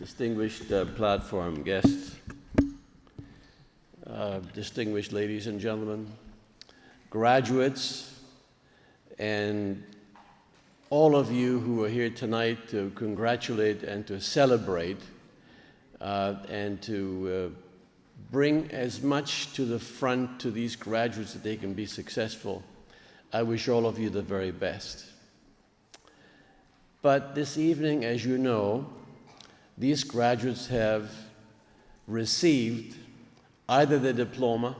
distinguished platform guests, distinguished ladies and gentlemen, graduates, and all of you who are here tonight to congratulate and to celebrate and to bring as much to the front to these graduates that they can be successful. I wish all of you the very best. But this evening, as you know, these graduates have received either their diploma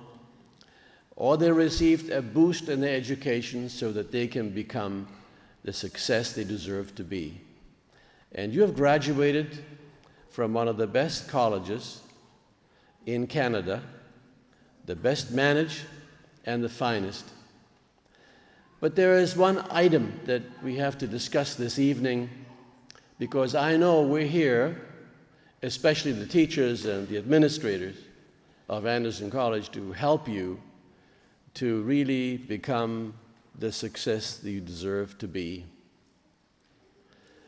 or they received a boost in their education so that they can become the success they deserve to be. And you have graduated from one of the best colleges in Canada, the best managed and the finest. But there is one item that we have to discuss this evening, because I know we're here, especially the teachers and the administrators of Anderson College, to help you to really become the success that you deserve to be.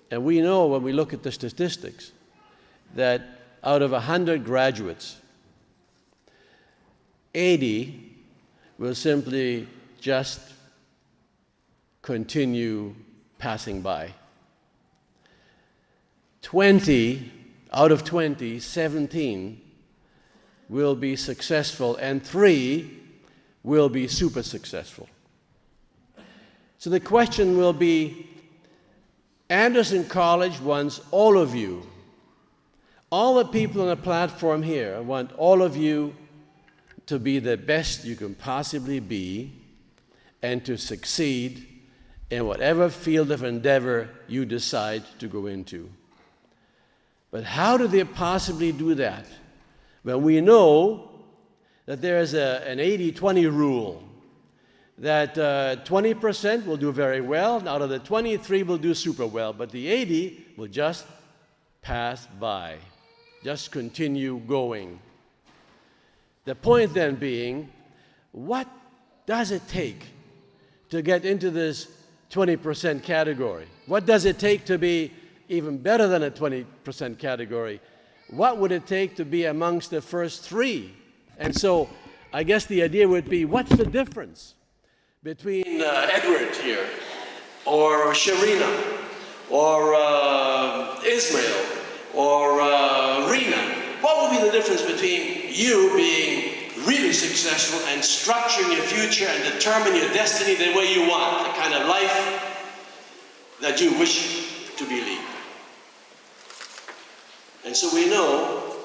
And we know when we look at the statistics that out of 100 graduates, 80 will simply just continue passing by. 20 out of 20, 17 will be successful, and 3 will be super successful. So the question will be, Anderson College wants all of you, all the people on the platform here, want all of you to be the best you can possibly be and to succeed in whatever field of endeavor you decide to go into. But how do they possibly do that? Well, we know that there is an 80-20 rule, that 20% will do very well, out of the 23 will do super well, but the 80 will just pass by, just continue going. The point then being, what does it take to get into this 20% category? What does it take to be even better than a 20% category? What would it take to be amongst the first 3? And so I guess the idea would be, what's the difference between Edward here, or Sharina, or Ismail, or Rena? What would be the difference between you being really successful and structuring your future and determine your destiny the way you want, the kind of life that you wish to be lead? And so we know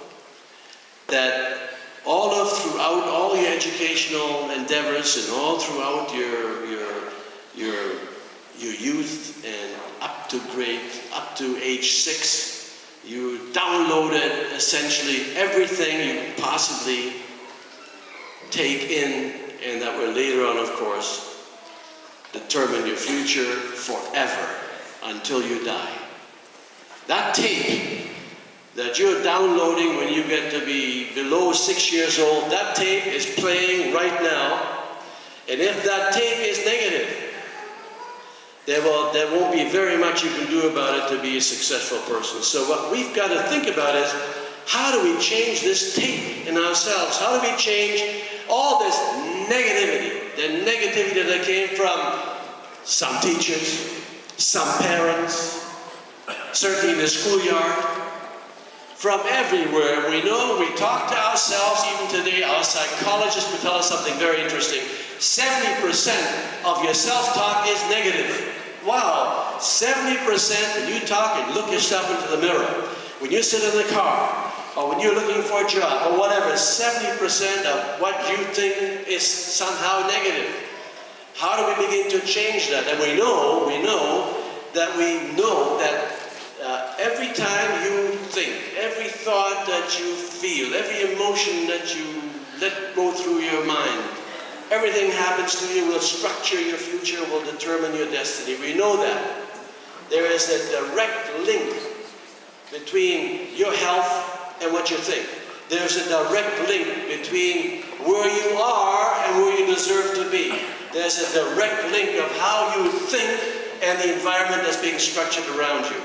that throughout all your educational endeavors and all throughout your youth and up to age 6, you downloaded essentially everything you could possibly take in, and that will later on, of course, determine your future forever until you die. That tape that you're downloading when you get to be below 6 years old, that tape is playing right now, and if that tape is negative, there won't be very much you can do about it to be a successful person. So what we've got to think about is, how do we change this tape in ourselves? How do we change all this negativity, the negativity that came from some teachers, some parents, certainly in the schoolyard, from everywhere? We know, we talk to ourselves, even today, our psychologists will tell us something very interesting. 70% of your self-talk is negative. Wow, 70% when you talk and look yourself into the mirror, when you sit in the car, or when you're looking for a job, or whatever, 70% of what you think is somehow negative. How do we begin to change that? And we know that every time you think, every thought that you feel, every emotion that you let go through your mind, everything happens to you, will structure your future, will determine your destiny. We know that. There is a direct link between your health and what you think. There's a direct link between where you are and where you deserve to be. There's a direct link of how you think and the environment that's being structured around you.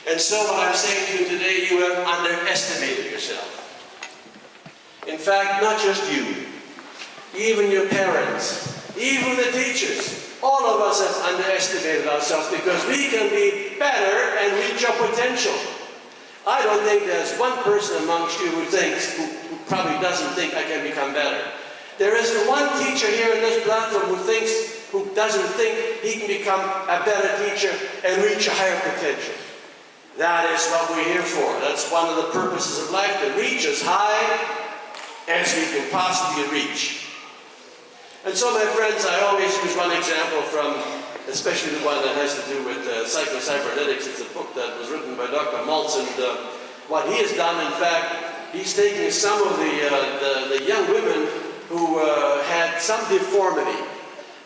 And so what I'm saying to you today, you have underestimated yourself. In fact, not just you, even your parents, even the teachers, all of us have underestimated ourselves because we can be better and reach our potential. I don't think there's one person amongst you who probably doesn't think I can become better. There isn't one teacher here in this platform who doesn't think he can become a better teacher and reach a higher potential. That is what we're here for. That's one of the purposes of life, to reach as high as we can possibly reach. And so, my friends, I always use one example from, especially the one that has to do with psycho-cybernetics. It's a book that was written by Dr. Maltz, and what he has done, in fact, he's taken some of the young women who had some deformity,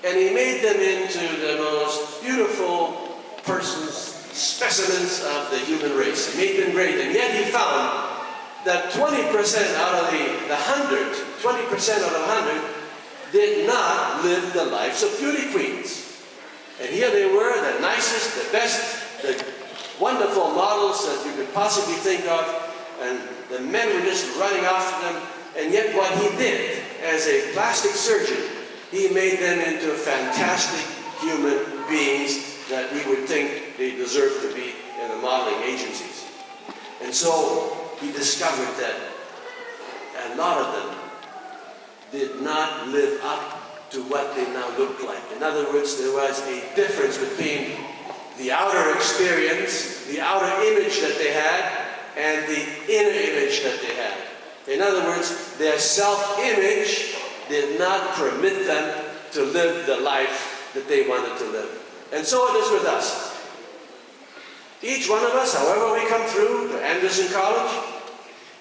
and he made them into the most beautiful persons, specimens of the human race. He made them great, and yet he found that 20% out of the 100, 20% out of 100 did not live the lives of beauty queens. And here they were, the nicest, the best, the wonderful models that you could possibly think of, and the men were just running after them. And yet what he did as a plastic surgeon, he made them into fantastic human beings that we would think they deserve to be in the modeling agencies. And so he discovered that a lot of them did not live up to what they now look like. In other words, there was a difference between the outer experience, the outer image that they had, and the inner image that they had. In other words, their self-image did not permit them to live the life that they wanted to live. And so it is with us. Each one of us, however we come through to Anderson College,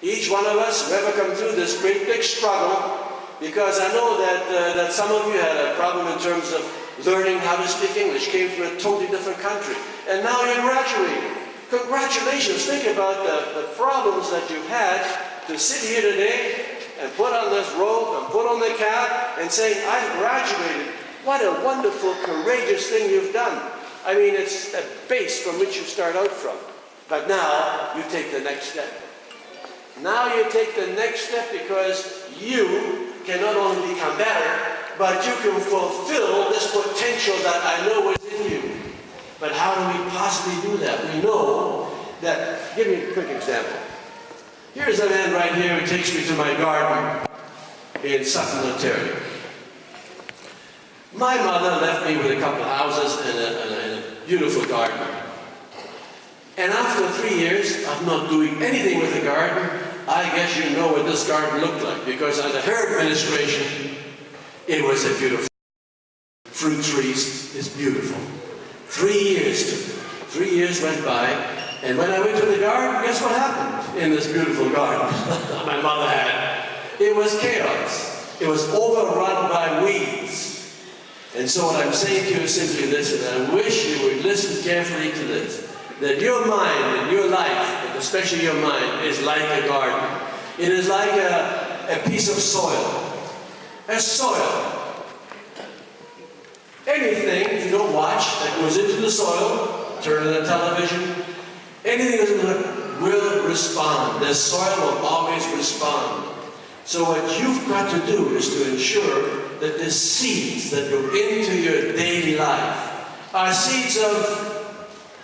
each one of us who ever come through this great big struggle, because I know that some of you had a problem in terms of learning how to speak English, came from a totally different country, and now you're graduating. Congratulations. Think about the problems that you've had to sit here today and put on this robe and put on the cap and saying, I've graduated. What a wonderful, courageous thing you've done. I mean, it's a base from which you start out from. But now you take the next step. Now you take the next step because you can not only become better, but you can fulfill this potential that I know is in you. But how do we possibly do that? We know that, give me a quick example. Here's a man right here who takes me to my garden in Sutton, Ontario. My mother left me with a couple of houses and a beautiful garden. And after 3 years of not doing anything with the garden, I guess you know what this garden looked like, because under her administration, it was a beautiful fruit trees. It's beautiful. 3 years took it. 3 years went by, and when I went to the garden, guess what happened in this beautiful garden my mother had? It was chaos. It was overrun by weeds. And so what I'm saying to you is simply this, and I wish you would listen carefully to this, that your mind and your life, and especially your mind, is like a garden. It is like a piece of soil. A soil. Anything, if you don't watch, that goes into the soil, turn on the television, anything that will respond. The soil will always respond. So what you've got to do is to ensure that the seeds that go into your daily life are seeds of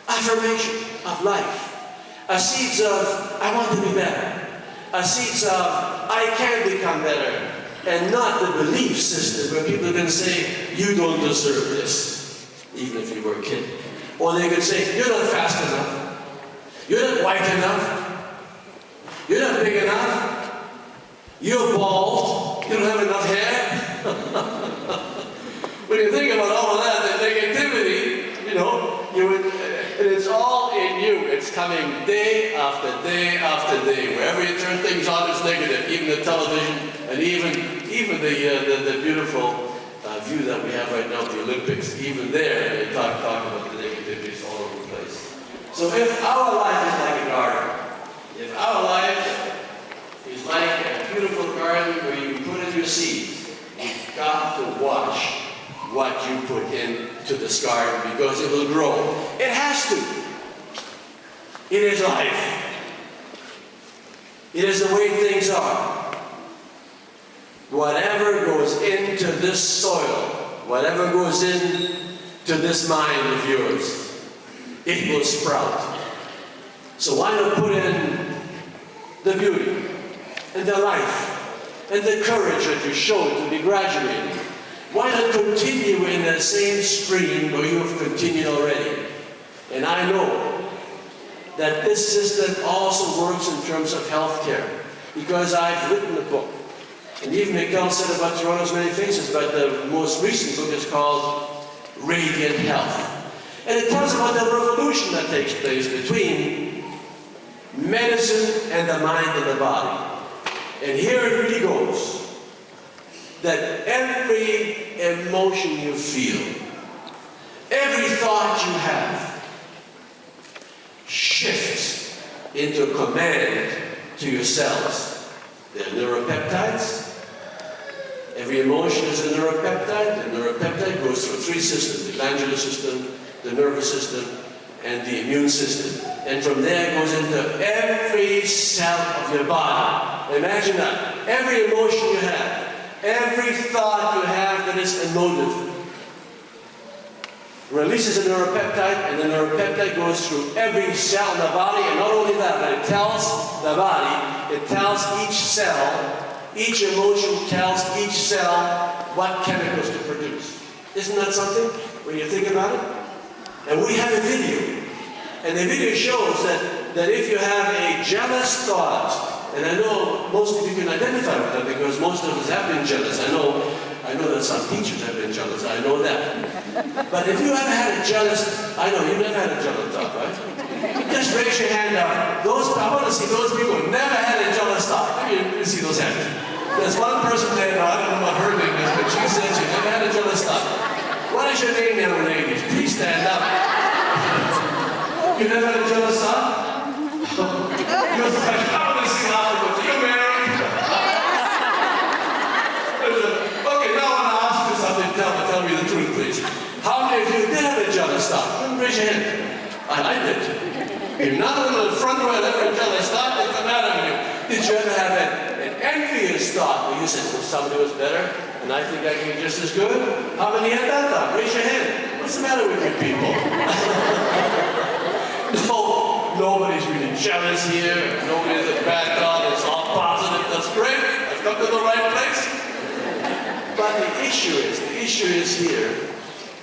affirmation, of life, are seeds of I want to be better, are seeds of I can become better, and not the belief system where people can say you don't deserve this, even if you were a kid. Or they could say you're not fast enough, you're not white enough, you're not big enough, you're bald, you don't have enough hair. When you think about all of that, the negativity, you know, and it's all in you. It's coming day after day after day. Wherever you turn things on, it's negative. Even the television, and even the beautiful view that we have right now of the Olympics. Even there, they talk about the negativities all over the place. So if our life is like a garden, if our life is like a beautiful garden where you put in your seeds, you've got to watch what you put into this garden because it will grow. It has to. It is life. It is the way things are. Whatever goes into this soil, whatever goes into this mind of yours, it will sprout. So why not put in the beauty and the life and the courage that you showed to be graduating? Why not continue in that same stream where you have continued already? And I know that this system also works in terms of healthcare, because I've written a book. And even Mikkel said about Toronto's Many Faces, but the most recent book is called Radiant Health. And it tells about the revolution that takes place between medicine and the mind and the body. And here it really goes, that every emotion you feel, every thought you have, shifts into a command to your cells. They're neuropeptides. Every emotion is a neuropeptide. The neuropeptide goes through three systems: the glandular system, the nervous system, and the immune system. And from there it goes into every cell of your body. Imagine that. Every emotion you have, every thought you have that is emotive, releases a neuropeptide, and the neuropeptide goes through every cell in the body. And not only that, but it tells the body, it tells each cell, each emotion tells each cell what chemicals to produce. Isn't that something when you think about it? And we have a video. And the video shows that if you have a jealous thought, and I know most of you can identify with that because most of us have been jealous. I know that some teachers have been jealous. I know that. But if you ever had a jealous, I know you've never had a jealous thought, right? Just raise your hand up. I want to see those people who never had a jealous thought. Let me see those hands. There's one person there, I don't know what her name is, but she says she never had a jealous thought. What is your name, young ladies? Please stand up. You never had a jealous thought? You're like, I want to see how it goes. You married? Okay, now I want to ask you something. Tell me the truth, please. How many of you did have a jealous thought? Raise your hand. I did. If none of them in the front row ever had a jealous thought, what's the matter with you? Did you ever have an envious thought where you said, well, somebody was better, and I think I can be just as good? How many had that thought? Raise your hand. What's the matter with you people? No, nobody's really jealous here. Nobody's a bad thought. It's all positive. That's great. I've come to the right place. But the issue is here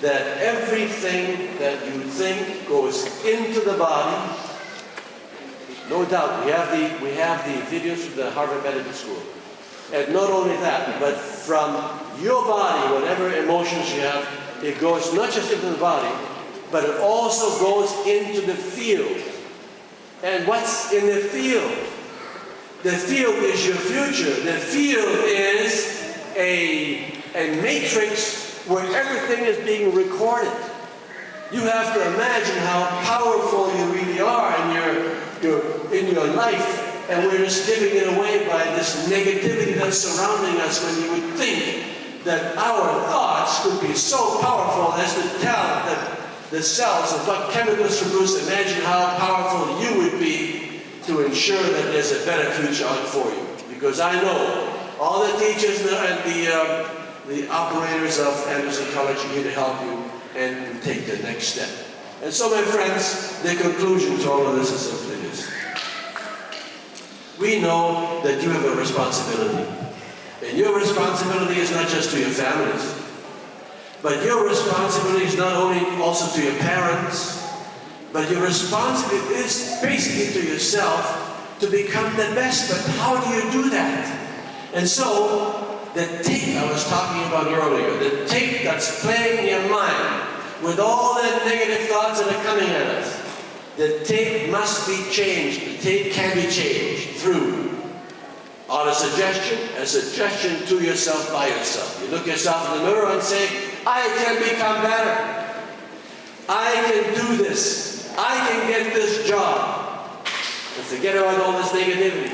that everything that you think goes into the body. No doubt, we have the videos from the Harvard Medical School. And not only that, but from your body, whatever emotions you have, it goes not just into the body, but it also goes into the field. And what's in the field? The field is your future. The field is a matrix where everything is being recorded. You have to imagine how powerful you really are in your life, and we're just giving it away by this negativity that's surrounding us, when you would think that our thoughts could be so powerful as to tell the cells of what chemicals produce. Imagine how powerful you would be to ensure that there's a better future out for you. Because I know all the teachers and the operators of Anderson College are here to help you and take the next step. And so, my friends, the conclusion to all of this is simply this. We know that you have a responsibility. And your responsibility is not just to your families, but your responsibility is not only also to your parents, but your responsibility is basically to yourself to become the best. But how do you do that? And so, the tape I was talking about earlier, the tape that's playing in your mind with all the negative thoughts that are coming at us, the tape must be changed. The tape can be changed through a suggestion to yourself by yourself. You look yourself in the mirror and say, I can become better. I can do this. I can get this job. And forget about all this negativity.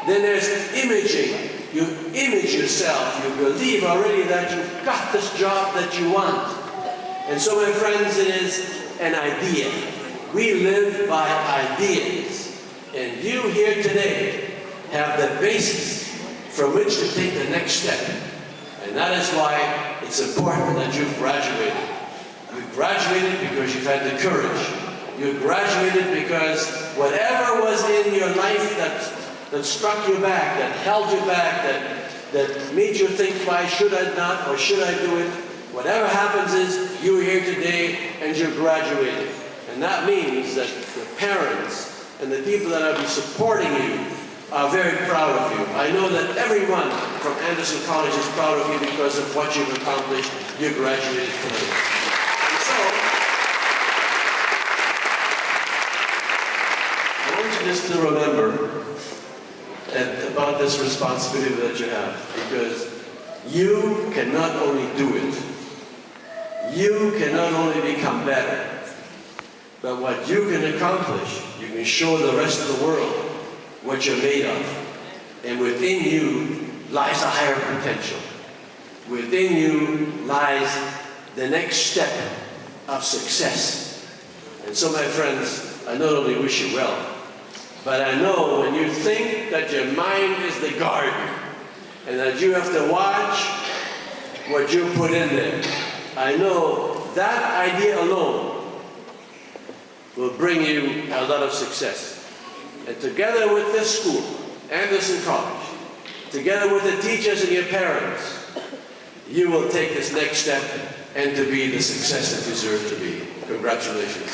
Then there's imaging. You image yourself. You believe already that you've got this job that you want. And so, my friends, it is an idea. We live by ideas. And you here today have the basis from which to take the next step. And that is why it's important that you've graduated. You graduated because you've had the courage. You graduated because whatever was in your life that struck you back, that held you back, that made you think, why should I not, or should I do it? Whatever happens is, you're here today and you're graduating. And that means that the parents and the people that will be supporting you are very proud of you. I know that everyone from Anderson College is proud of you because of what you've accomplished. You graduated today. And so, I want you just to remember about this responsibility that you have, because you can not only do it, you can not only become better, but what you can accomplish, you can show the rest of the world what you're made of. And within you lies a higher potential. Within you lies the next step of success. And so, my friends, I not only wish you well, but I know when you think that your mind is the garden and that you have to watch what you put in there, I know that idea alone will bring you a lot of success. And together with this school, Anderson College, together with the teachers and your parents, you will take this next step and to be the success that you deserve to be. Congratulations.